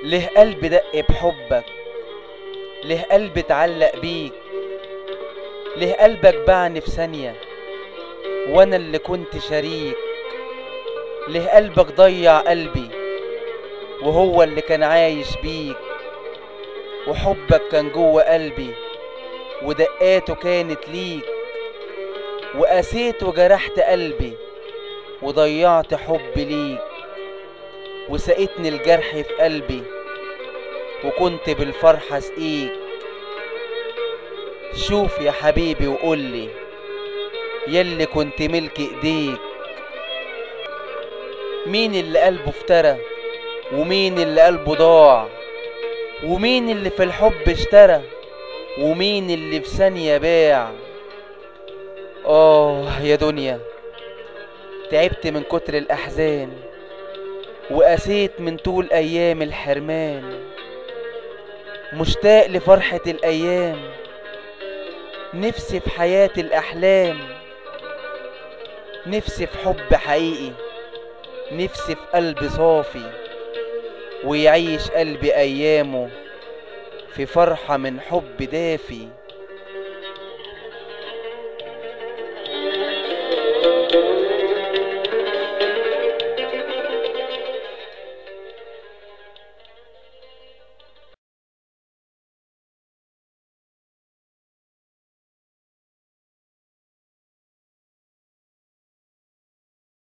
ليه قلب دق بحبك، ليه قلب اتعلق بيك، ليه قلبك باعني في ثانية وانا اللي كنت شريك، ليه قلبك ضيع قلبي وهو اللي كان عايش بيك، وحبك كان جوه قلبي ودقاته كانت ليك، وقاسيت وجرحت قلبي وضيعت حبي ليك، وسقتني الجرح في قلبي وكنت بالفرحة سقيك. شوف يا حبيبي وقولي ياللي كنت ملك ايديك، مين اللي قلبه افترى ومين اللي قلبه ضاع، ومين اللي في الحب اشترى ومين اللي في ثانية باع. يا دنيا تعبت من كتر الأحزان وقاسيت من طول أيام الحرمان، مشتاق لفرحة الأيام، نفسي في حياة الأحلام، نفسي في حب حقيقي، نفسي في قلب صافي ويعيش قلبي أيامه في فرحة من حب دافي.